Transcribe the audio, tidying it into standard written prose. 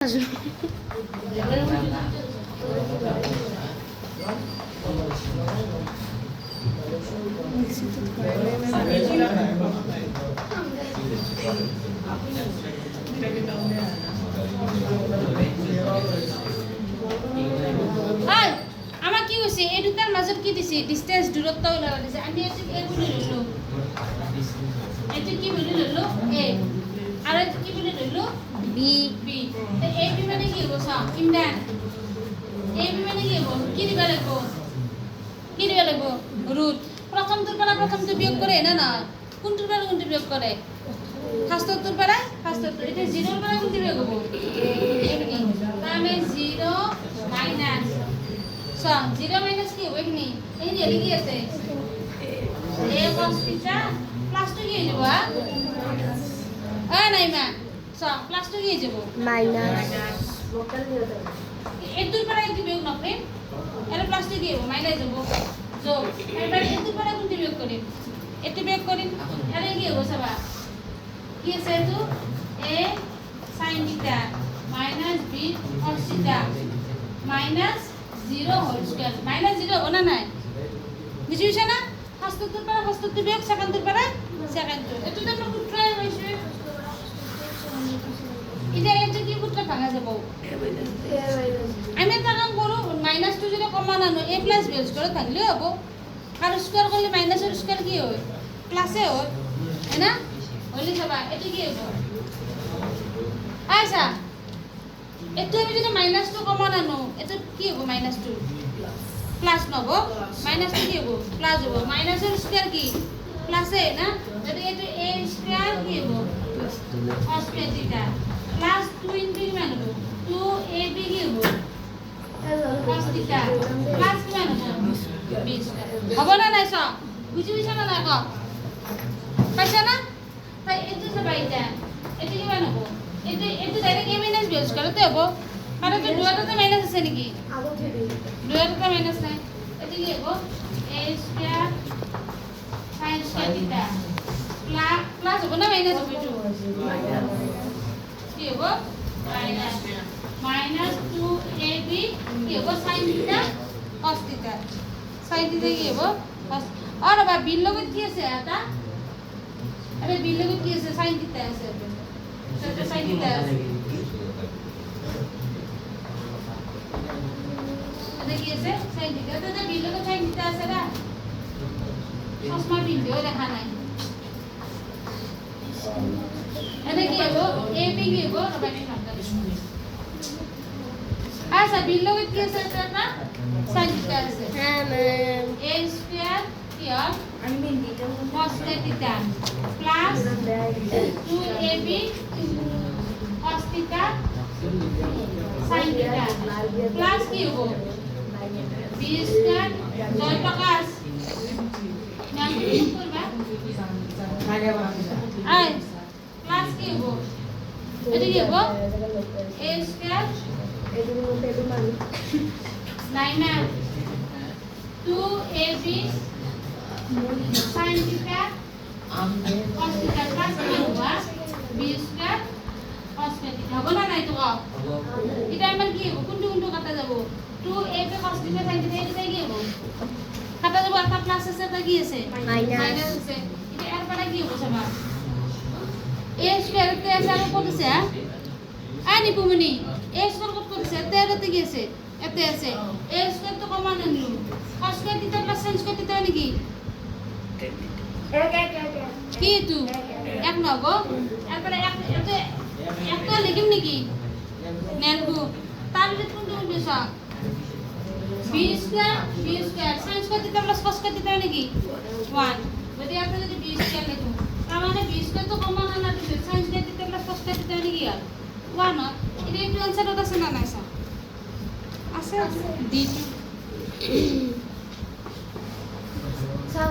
আসলো আমার কি হয়েছে এই দুটার মাজত কি দিছে ডিস্টেন্স দূরত্ব ওলাবা দিছে আমি এত এ বলি লইলো এত কি বলি লইলো এ আর এত কি বলি লইলো বি বি তো এ বি মানে কি হবো সা ইমরান এ বি মানে কি হবো কি দিবা লাগবো রুট প্রথমটোৰ পৰা প্ৰথমটো বিয়োগ কৰে না কোনটোৰ পৰা কোনটো বিয়োগ কৰে ফাৰ্ষ্টটোৰ পৰা ফাৰ্ষ্টটো এতিয়া 0 ৰ পৰা কোনটো বিয়োগ হ'ব তাৰমানে 0 মাইনাস সো 0 মাইনাস কি হ'ব এইখিনি এইখিনি হেৰি কি আছে a cos theta plus two কি হৈ যাব নাই মা সো প্লাস টু কি হৈ যাব মাইনাস এইটোৰ পৰা এইটো বিয়োগ নকৰিম এর প্লাস টু কি হ'ব মাইনাস যাব যোগ এবারে এইটোৰ পৰা কোনটো বিয়োগ কৰিম এইটো বিয়োগ কৰিম এৰে কি হ'ব চাবা কি আছে এইটো a sin theta minus b cos theta minus 0 whole square minus 0 ওনা নাই বুঝিছ না ফার্স্টটোৰ পৰা ফার্স্টটো বিয়োগ সেকেন্ডটোৰ পৰা সেকেন্ডটো এটো তো আমরা সূত্রই হইছে এটা এটো কি সূত্র ভাঙা যাব আমি এটা কাম করো মাইনাস টু যদি কমান আনো a প্লাস b স্কয়ার থাকলে হবো আর স্কয়ার করলে মাইনাসের স্কয়ার কি হয় প্লাসে হয় না হইলে যাবা এটা কি হবো আচ্ছা এটো আমি যদি মাইনাস টু কমান আনো এটা কি হবো মাইনাস টু প্লাস নব মাইনাস টু কি হবো প্লাস হবো মাইনাসের স্কয়ার কি প্লাসে না যদি এটা a স্কয়ার কি হবো cos থিটা প্লাস 2 ইনটু কি মান হবো 2ab কি হবো cos থিটা প্লাস কি মান হবো 20 হবে না নাই সব বুঝিছ না না ক পাইছা না তাই এটো সবাই এটা এটো কি মান হবো এটো ডাইরেক্ট a মাইনাস b করতে হবো আর তো দুয়াটাতে মাইনাস আছে নাকি দুয়াটাতে মাইনাস নাই এটো কি হবো a square sin square theta plus হবো না মাইনাস হবো এটো কি হবো মাইনাস 2ab কি হবো sin theta cos theta sin theta কি হবো আর বা বিল লগত কি আছে এটা আরে বিল লগত কি আছে sin থিটা আছে সেটা sin থিটা আছে এটা কি আছে sin থিটা তো বিল লগত sin থিটা আছে না চশমা পিনতেও দেখা নাই এটা কি হবো ab কি হবো রবানি নামটা আচ্ছা বিল লগত কি আছে এটা না sin থিটা আছে হ্যাঁ ম্যাম a স্কয়ার কি হয় আমি বিন্দুটা cos theta plus 2ab cos theta sin theta plus কি হবো b স্কয়ার জয় প্রকাশ নাম কি করবা আই প্লাস কি হবো এটা কি হবো a স্কয়ার নাই না 2ab sin theta cos theta plus কি হবো b স্কয়ার cos থিটা হবে না নাই তো এটা আমার কি হবো কোনটো কোনটো কাটা যাব 2ab cos theta sin theta এটা কি হবো কাটা যাব একটা প্লাস আছে এটা কি আছে মাইনাস আছে এটা এর পরে কি হবো সবা a স্কয়ার তে আছে আর কত আছে আনি পুমনি a স্কয়ার কত আছে 13 তে কি আছে এতে আছে a স্কয়ার তো কমন আনলু cos square theta plus sin square theta নাকি কি তু এক নব এরপরে এতে এক তো লিখিম নাকি নেলবু তার ভিতর কোনটো কোনটো সব b square sin square theta plus cos square theta নাকি 1 যদি আপনি যদি b স্কয়ার লিখুন তার মানে b স্কয়ার তো কমন আনা দিছে sin square theta plus cos square theta নাকি আর 1 এটা একটু आंसर আছে না নাই সব আছে D2 স্যার